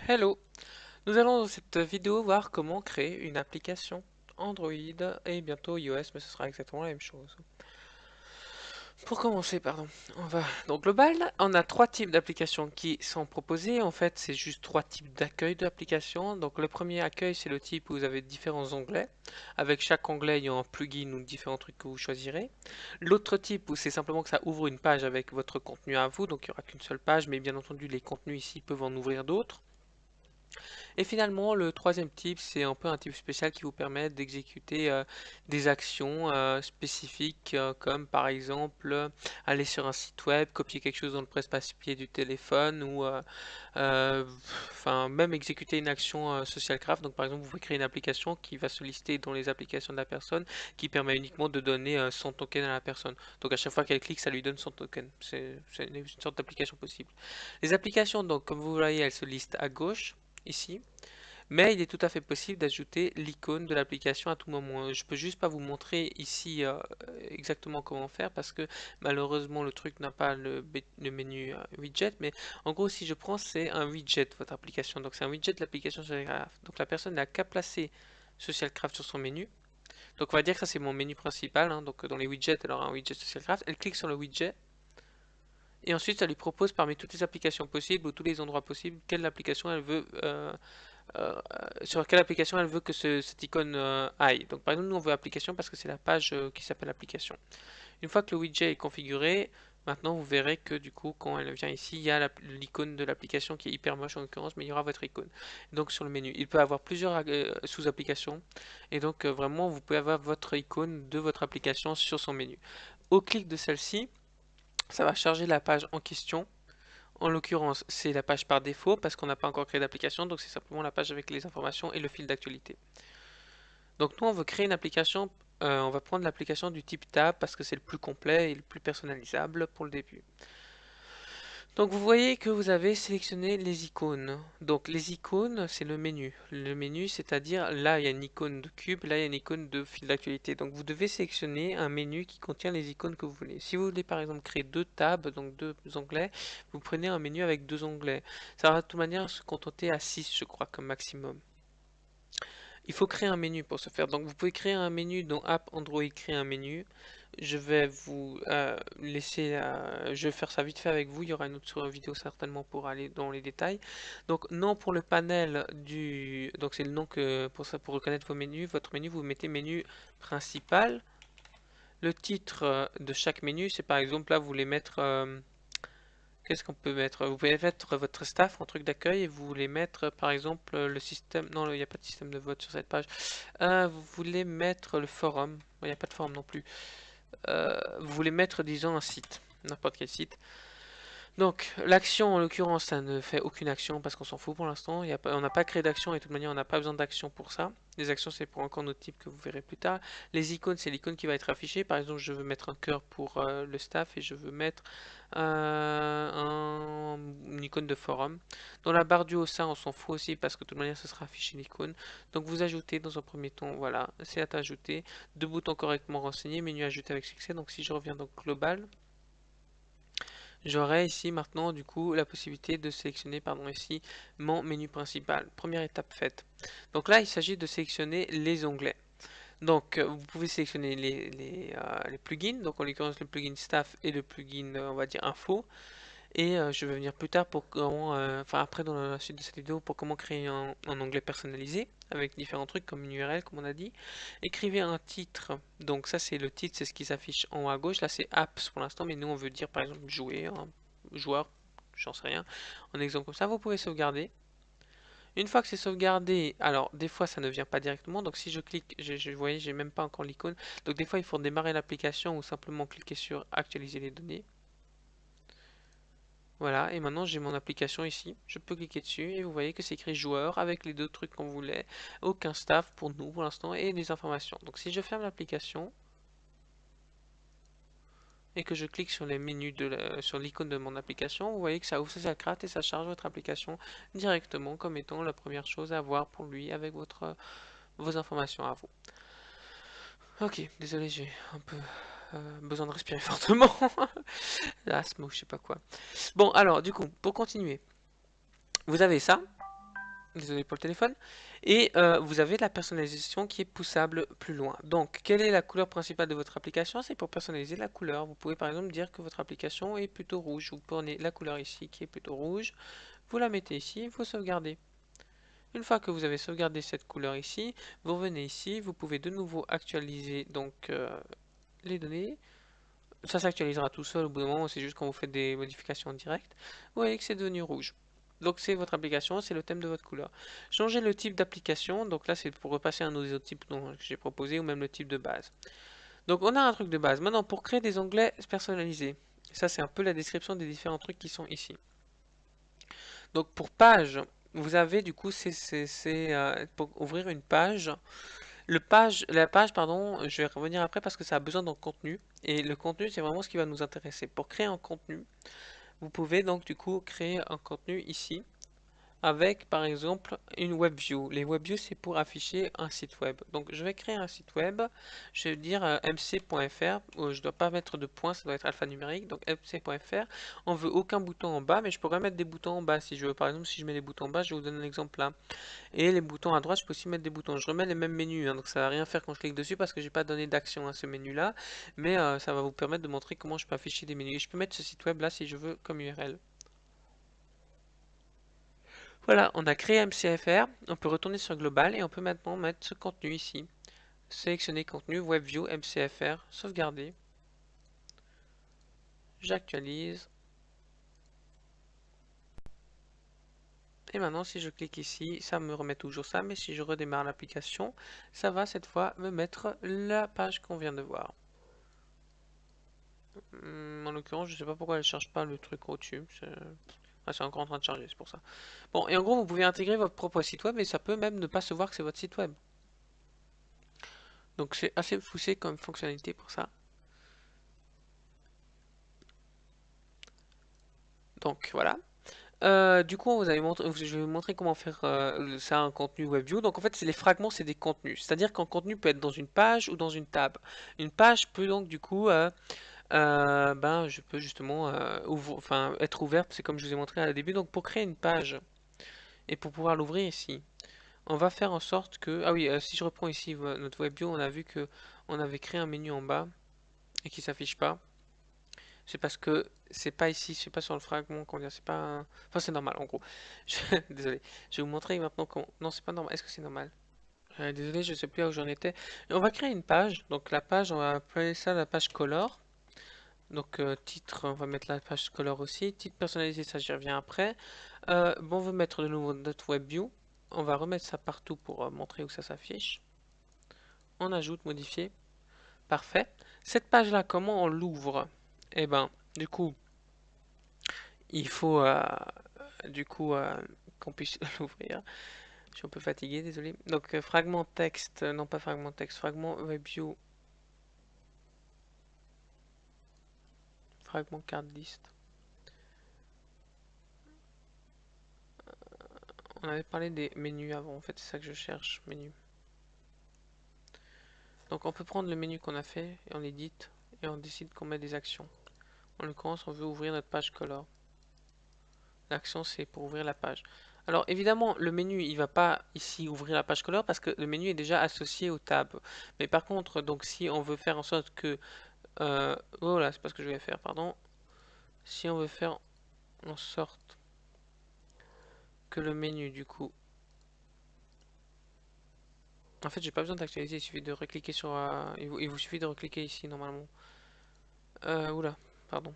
Hello! Nous allons dans cette vidéo voir comment créer une application Android et bientôt iOS, mais ce sera exactement la même chose. Pour commencer, pardon, on va donc global. On a trois types d'applications qui sont proposées. En fait, c'est juste trois types d'accueil d'applications. Donc le premier accueil, c'est le type où vous avez différents onglets, avec chaque onglet ayant un plugin ou différents trucs que vous choisirez. L'autre type où c'est simplement que ça ouvre une page avec votre contenu à vous, donc il n'y aura qu'une seule page, mais bien entendu les contenus ici peuvent en ouvrir d'autres. Et finalement, le troisième type, c'est un peu un type spécial qui vous permet d'exécuter des actions spécifiques, comme par exemple aller sur un site web, copier quelque chose dans le presse-papier du téléphone, ou euh, enfin même exécuter une action social graph. Donc par exemple, vous pouvez créer une application qui va se lister dans les applications de la personne, qui permet uniquement de donner son token à la personne. Donc à chaque fois qu'elle clique, ça lui donne son token. C'est une sorte d'application possible. Les applications, donc comme vous voyez, elles se listent à gauche ici. Mais il est tout à fait possible d'ajouter l'icône de l'application à tout moment. Je peux juste pas vous montrer ici exactement comment faire parce que malheureusement le truc n'a pas le menu widget. Mais en gros, si je prends, c'est un widget votre application. Donc c'est un widget de l'application Socialcraft. Donc la personne n'a qu'à placer Socialcraft sur son menu. Donc on va dire que ça c'est mon menu principal, hein. Donc dans les widgets, elle aura un widget Socialcraft. Elle clique sur le widget. Et ensuite, ça lui propose parmi toutes les applications possibles ou tous les endroits possibles quelle application elle veut sur quelle application elle veut que cette icône aille. Donc par exemple, nous on veut application parce que c'est la page qui s'appelle application. Une fois que le widget est configuré, maintenant vous verrez que du coup quand elle vient ici, il y a l'icône de l'application qui est hyper moche en l'occurrence, mais il y aura votre icône. Donc sur le menu, il peut avoir plusieurs sous-applications et donc vraiment vous pouvez avoir votre icône de votre application sur son menu. Au clic de celle-ci, ça va charger la page en question. En l'occurrence, c'est la page par défaut parce qu'on n'a pas encore créé d'application, donc c'est simplement la page avec les informations et le fil d'actualité. Donc nous, on veut créer une application, on va prendre l'application du type tab parce que c'est le plus complet et le plus personnalisable pour le début. Donc vous voyez que vous avez sélectionné les icônes. Donc les icônes, c'est le menu. Le menu, c'est-à-dire là, il y a une icône de cube, là, il y a une icône de fil d'actualité. Donc vous devez sélectionner un menu qui contient les icônes que vous voulez. Si vous voulez par exemple créer deux tabs, donc deux onglets, vous prenez un menu avec deux onglets. Ça va de toute manière se contenter à 6, je crois, comme maximum. Il faut créer un menu pour ce faire. Donc vous pouvez créer un menu dans App Android, créer un menu. Je vais vous laisser, je vais faire ça vite fait avec vous. Il y aura une autre vidéo certainement pour aller dans les détails. Donc nom pour le panel du, donc c'est le nom que pour ça pour reconnaître vos menus. Votre menu, vous mettez menu principal. Le titre de chaque menu, c'est par exemple là vous voulez mettre qu'est-ce qu'on peut mettre? Vous pouvez mettre votre staff en truc d'accueil et vous voulez mettre par exemple le système. Non, il n'y a pas de système de vote sur cette page. Vous voulez mettre le forum. Il n'y a pas de forum non plus. Vous voulez mettre, disons, un site. N'importe quel site. Donc, l'action, en l'occurrence, ça ne fait aucune action parce qu'on s'en fout pour l'instant. On n'a pas créé d'action et de toute manière, on n'a pas besoin d'action pour ça. Les actions, c'est pour encore notre type que vous verrez plus tard. Les icônes, c'est l'icône qui va être affichée. Par exemple, je veux mettre un cœur pour le staff et je veux mettre une icône de forum. Dans la barre du haut, ça, on s'en fout aussi parce que de toute manière, ce sera affiché l'icône. Donc, vous ajoutez dans un premier temps, voilà, c'est à ajouter. Deux boutons correctement renseignés, menu ajouté avec succès. Donc, si je reviens dans global. J'aurai ici maintenant du coup la possibilité de sélectionner pardon ici mon menu principal. Première étape faite. Donc là il s'agit de sélectionner les onglets. Donc vous pouvez sélectionner les plugins, donc en l'occurrence le plugin staff et le plugin on va dire info. Et je vais venir plus tard pour comment, enfin après dans la suite de cette vidéo pour comment créer un onglet personnalisé avec différents trucs comme une URL comme on a dit. Écrivez un titre, donc ça c'est le titre, c'est ce qui s'affiche en haut à gauche, là c'est apps pour l'instant, mais nous on veut dire par exemple jouer, un joueur, j'en sais rien, un exemple comme ça, vous pouvez sauvegarder. Une fois que c'est sauvegardé, alors des fois ça ne vient pas directement, donc si je clique, vous voyez j'ai même pas encore l'icône, donc des fois il faut démarrer l'application ou simplement cliquer sur actualiser les données. Voilà, et maintenant j'ai mon application ici, je peux cliquer dessus et vous voyez que c'est écrit joueur avec les deux trucs qu'on voulait, aucun staff pour nous pour l'instant et les informations. Donc si je ferme l'application et que je clique sur les menus sur l'icône de mon application, vous voyez que ça ouvre sa carte et ça charge votre application directement comme étant la première chose à voir pour lui avec vos informations à vous. Ok, désolé, j'ai un peu besoin de respirer fortement, l'asthme ou je sais pas quoi. Bon alors du coup, pour continuer, vous avez ça. Désolé pour le téléphone. Et vous avez la personnalisation qui est poussable plus loin. Donc, quelle est la couleur principale de votre application? C'est pour personnaliser la couleur. Vous pouvez par exemple dire que votre application est plutôt rouge. Vous prenez la couleur ici qui est plutôt rouge. Vous la mettez ici, vous sauvegardez. Une fois que vous avez sauvegardé cette couleur ici, vous revenez ici. Vous pouvez de nouveau actualiser donc les données. Ça s'actualisera tout seul au bout d'un moment, c'est juste quand vous faites des modifications en direct. Vous voyez que c'est devenu rouge. Donc c'est votre application, c'est le thème de votre couleur. Changez le type d'application, donc là c'est pour repasser à un autre type que j'ai proposé, ou même le type de base. Donc on a un truc de base. Maintenant pour créer des onglets personnalisés, ça c'est un peu la description des différents trucs qui sont ici. Donc pour page, vous avez du coup, pour ouvrir une page, la page, pardon, je vais revenir après parce que ça a besoin d'un contenu. Et le contenu, c'est vraiment ce qui va nous intéresser. Pour créer un contenu, vous pouvez donc du coup créer un contenu ici avec par exemple une web view. Les web views c'est pour afficher un site web. Donc je vais créer un site web, je vais dire mc.fr, je ne dois pas mettre de points, ça doit être alphanumérique, donc mc.fr. On veut aucun bouton en bas, mais je pourrais mettre des boutons en bas si je veux. Par exemple, si je mets des boutons en bas, je vais vous donner un exemple là. Et les boutons à droite, je peux aussi mettre des boutons. Je remets les mêmes menus, hein, donc ça va rien faire quand je clique dessus parce que j'ai pas donné d'action à ce menu là, mais ça va vous permettre de montrer comment je peux afficher des menus. Et je peux mettre ce site web là si je veux comme URL. Voilà, on a créé MCFR, on peut retourner sur Global et on peut maintenant mettre ce contenu ici. Sélectionner contenu, WebView, MCFR, sauvegarder. J'actualise. Et maintenant, si je clique ici, ça me remet toujours ça, mais si je redémarre l'application, ça va cette fois me mettre la page qu'on vient de voir. En l'occurrence, je ne sais pas pourquoi elle ne charge pas le truc au-dessus. C'est encore en train de charger, c'est pour ça. Bon, et en gros, vous pouvez intégrer votre propre site web et ça peut même ne pas se voir que c'est votre site web. Donc c'est assez poussé comme fonctionnalité pour ça. Donc voilà. Du coup, je vais vous montrer comment faire ça un contenu WebView. Donc en fait, c'est les fragments, c'est des contenus. C'est-à-dire qu'un contenu peut être dans une page ou dans une tab. Une page peut donc du coup, je peux justement être ouverte. C'est comme je vous ai montré à début. Donc pour créer une page et pour pouvoir l'ouvrir ici, on va faire en sorte que, ah oui, si je reprends ici notre WebView, on a vu que on avait créé un menu en bas et qui s'affiche pas. C'est parce que c'est pas ici, c'est pas sur le fragment qu'on vient, c'est pas Enfin, c'est normal, en gros. Désolé. Je vais vous montrer maintenant comment... Non, c'est pas normal. Est-ce que c'est normal? Désolé, je sais plus où j'en étais. On va créer une page. Donc la page, on va appeler ça la page color. Donc titre, on va mettre la page color aussi. Titre personnalisé, ça j'y reviens après. Bon, on va mettre de nouveau notre WebView. On va remettre ça partout pour montrer où ça s'affiche. On ajoute, modifier. Parfait. Cette page-là, comment on l'ouvre? Eh ben, du coup, il faut qu'on puisse l'ouvrir. Je suis un peu fatigué, désolé. Donc fragment texte, non pas fragment texte, fragment WebView, fragment carte liste. On avait parlé des menus avant, en fait c'est ça que je cherche, menu. Donc on peut prendre le menu qu'on a fait et on édite et on décide qu'on met des actions. En l'occurrence on veut ouvrir notre page color. L'action c'est pour ouvrir la page. Alors évidemment le menu il va pas ici ouvrir la page color parce que le menu est déjà associé au tab. Mais par contre donc si on veut faire en sorte que oh là c'est pas ce que je vais faire pardon. Si on veut faire en sorte que le menu du coup en fait j'ai pas besoin d'actualiser, il suffit de recliquer sur il vous suffit de recliquer ici normalement. Oula pardon.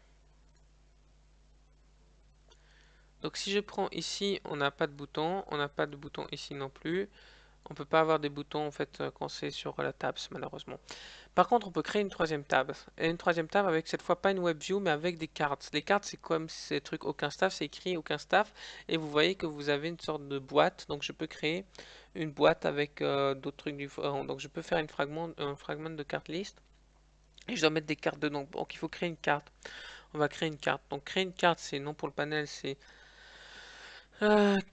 Donc si je prends ici, on n'a pas de bouton, on n'a pas de bouton ici non plus. On peut pas avoir des boutons en fait quand c'est sur la tabs malheureusement. Par contre, on peut créer une troisième tab. Et une troisième tab avec cette fois pas une web view mais avec des cartes. Les cartes c'est comme ces trucs aucun staff, c'est écrit aucun staff et vous voyez que vous avez une sorte de boîte. Donc je peux créer une boîte avec d'autres trucs différents. Donc je peux faire un fragment de carte list et je dois mettre des cartes dedans. Donc il faut créer une carte. On va créer une carte. Donc créer une carte c'est non pour le panel c'est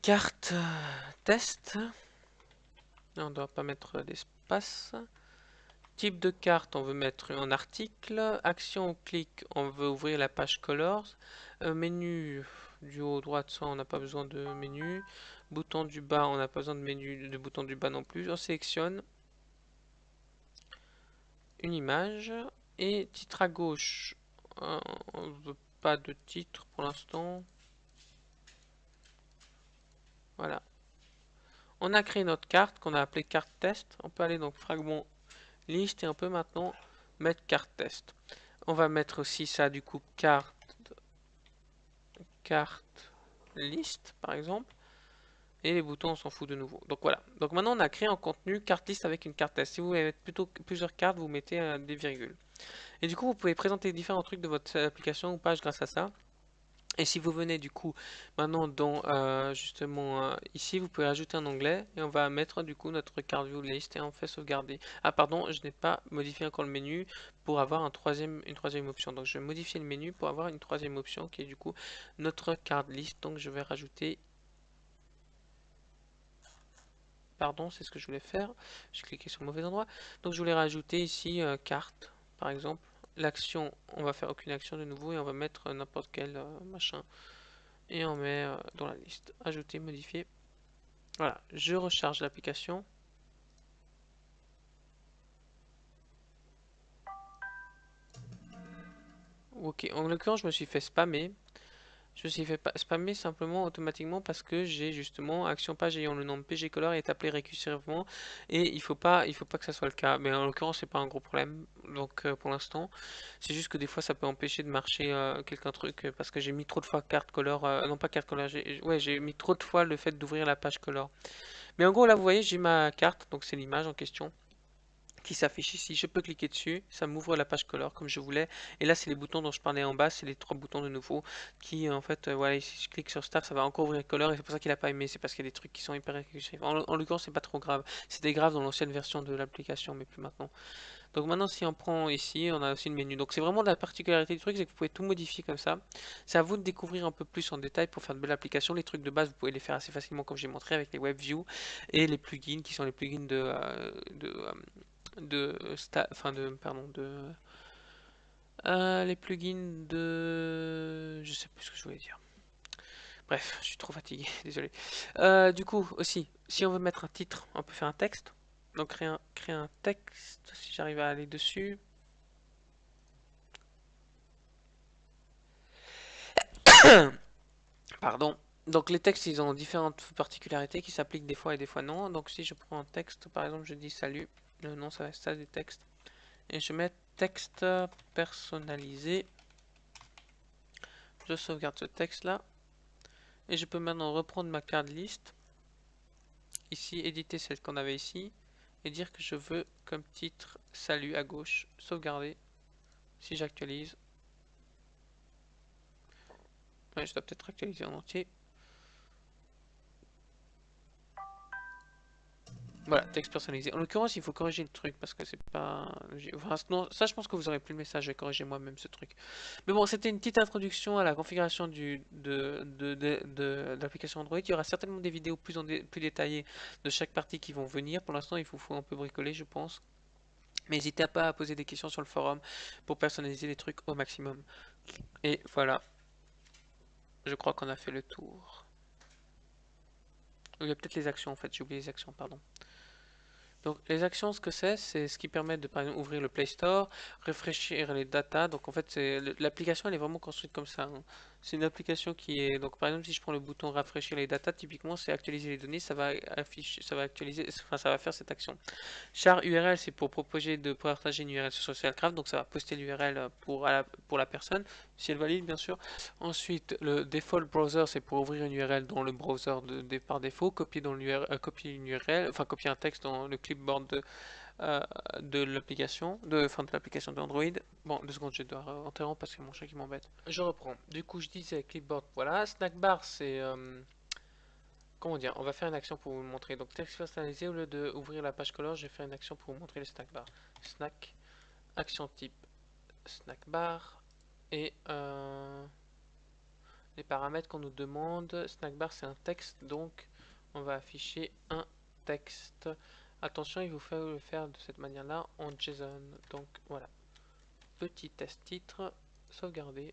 carte test. On ne doit pas mettre d'espace. Type de carte, on veut mettre un article. Action, on clique, on veut ouvrir la page colors. Menu du haut droit de ça, on n'a pas besoin de menu. Bouton du bas, on n'a pas besoin de menu de bouton du bas non plus. On sélectionne une image et titre à gauche. On ne veut pas de titre pour l'instant. Voilà. On a créé notre carte qu'on a appelée carte test. On peut aller donc fragment liste et on peut maintenant mettre carte test. On va mettre aussi ça du coup carte liste par exemple. Et les boutons on s'en fout de nouveau. Donc voilà. Donc maintenant on a créé un contenu carte liste avec une carte test. Si vous voulez mettre plutôt plusieurs cartes, vous mettez des virgules. Et du coup vous pouvez présenter différents trucs de votre application ou page grâce à ça. Et si vous venez du coup maintenant dans justement ici, vous pouvez ajouter un onglet et on va mettre du coup notre card view list et on fait sauvegarder. Ah pardon, je n'ai pas modifié encore le menu pour avoir une troisième option. Donc je vais modifier le menu pour avoir une troisième option qui est du coup notre card list. Donc je vais rajouter, pardon, c'est ce que je voulais faire. J'ai cliqué sur le mauvais endroit. Donc je voulais rajouter ici carte par exemple. L'action, on va faire aucune action de nouveau et on va mettre n'importe quel machin. Et on met dans la liste. Ajouter, modifier. Voilà, je recharge l'application. Ok, en l'occurrence, je me suis fait spammer. Je me suis fait spammer simplement automatiquement parce que j'ai justement action page ayant le nom de PG Color est appelé récursivement et il faut pas que ça soit le cas. Mais en l'occurrence, c'est pas un gros problème. Donc pour l'instant, c'est juste que des fois ça peut empêcher de marcher quelqu'un truc parce que j'ai mis trop de fois carte color, non pas carte color, ouais j'ai mis trop de fois le fait d'ouvrir la page color. Mais en gros là vous voyez j'ai ma carte, donc c'est l'image en question qui s'affiche ici. Je peux cliquer dessus, ça m'ouvre la page color comme je voulais. Et là, c'est les boutons dont je parlais en bas, c'est les trois boutons de nouveau qui, en fait, voilà, si je clique sur Start, ça va encore ouvrir color et c'est pour ça qu'il a pas aimé. C'est parce qu'il y a des trucs qui sont hyper récursifs. En l'occurrence, c'est pas trop grave. C'était grave dans l'ancienne version de l'application, mais plus maintenant. Donc maintenant, si on prend ici, on a aussi le menu. Donc c'est vraiment la particularité du truc, c'est que vous pouvez tout modifier comme ça. C'est à vous de découvrir un peu plus en détail pour faire de belles applications. Les trucs de base, vous pouvez les faire assez facilement comme j'ai montré avec les WebView et les plugins qui sont les plugins enfin pardon, les plugins je sais plus ce que je voulais dire. Bref, je suis trop fatigué, désolé. Du coup, aussi, si on veut mettre un titre, on peut faire un texte. Donc créer un texte, si j'arrive à aller dessus. Pardon. Donc les textes, ils ont différentes particularités qui s'appliquent des fois et des fois non. Donc si je prends un texte, par exemple, je dis salut, le nom ça reste ça des textes. Et je mets texte personnalisé. Je sauvegarde ce texte là. Et je peux maintenant reprendre ma carte liste. Ici, éditer celle qu'on avait ici. Et dire que je veux comme titre salut à gauche. Sauvegarder. Si j'actualise. Ouais, je dois peut-être actualiser en entier. Voilà, texte personnalisé. En l'occurrence, il faut corriger le truc parce que c'est pas. Enfin, non, ça, je pense que vous aurez plus le message. Je vais corriger moi-même ce truc. Mais bon, c'était une petite introduction à la configuration de l'application Android. Il y aura certainement des vidéos plus détaillées de chaque partie qui vont venir. Pour l'instant, il faut un peu bricoler, je pense. Mais n'hésitez pas à poser des questions sur le forum pour personnaliser les trucs au maximum. Et voilà, je crois qu'on a fait le tour. Il y a peut-être les actions en fait, j'ai oublié les actions, pardon. Donc les actions, ce que c'est ce qui permet de par exemple ouvrir le Play Store, rafraîchir les datas. Donc en fait, l'application elle est vraiment construite comme ça, hein. C'est une application qui est donc par exemple si je prends le bouton rafraîchir les datas, typiquement c'est actualiser les données, ça va afficher, ça va actualiser, enfin ça va faire cette action. Char URL, c'est pour proposer de partager une URL sur Socialcraft, donc ça va poster l'URL pour la personne, si elle valide bien sûr. Ensuite, le default browser, c'est pour ouvrir une URL dans le browser par défaut, copier, copier une URL, enfin copier un texte dans le clipboard de l'application, enfin de l'application d'Android. Bon, 2 secondes, je dois interrompre parce que mon chat qui m'embête. Je reprends. Du coup, je disais clipboard, voilà. Snackbar, c'est comment dire, on va faire une action pour vous montrer. Donc texte personnalisé, au lieu de ouvrir la page color, je vais faire une action pour vous montrer les snack bar. Snack, action type snack bar et les paramètres qu'on nous demande. Snack bar c'est un texte, donc on va afficher un texte. Attention, il vous faut le faire de cette manière-là en JSON. Donc voilà, petit test titre, sauvegarder.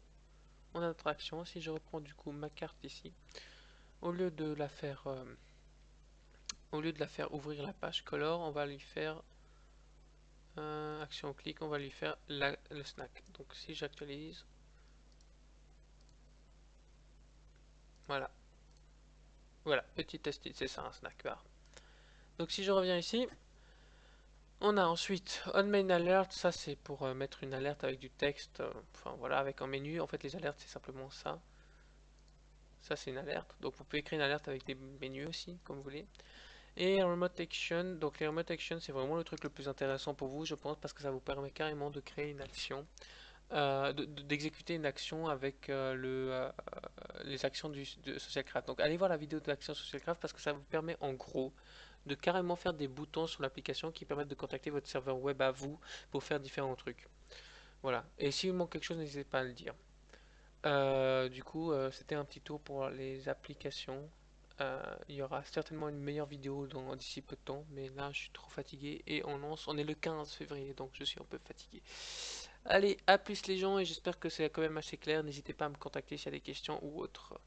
On a notre action. Si je reprends du coup ma carte ici, au lieu de la faire au lieu de la faire ouvrir la page color, on va lui faire action clic, on va lui faire le snack. Donc si j'actualise, voilà, voilà, petit test, c'est ça un snack bar. Donc si je reviens ici, on a ensuite on main alert, ça c'est pour mettre une alerte avec du texte, enfin voilà, avec un menu. En fait les alertes c'est simplement ça. Ça c'est une alerte, donc vous pouvez créer une alerte avec des menus aussi, comme vous voulez. Et Remote Action, donc les Remote Action c'est vraiment le truc le plus intéressant pour vous, je pense, parce que ça vous permet carrément de créer une action, d'exécuter une action avec les actions de Socialcraft. Donc allez voir la vidéo de l'action Socialcraft parce que ça vous permet en gros de carrément faire des boutons sur l'application qui permettent de contacter votre serveur web à vous pour faire différents trucs. Voilà, et s'il vous manque quelque chose, n'hésitez pas à le dire. Du coup, c'était un petit tour pour les applications. Il y aura certainement une meilleure vidéo d'ici peu de temps, mais là je suis trop fatigué et on est le 15 février, donc je suis un peu fatigué. Allez, à plus les gens, et j'espère que c'est quand même assez clair. N'hésitez pas à me contacter s'il y a des questions ou autres.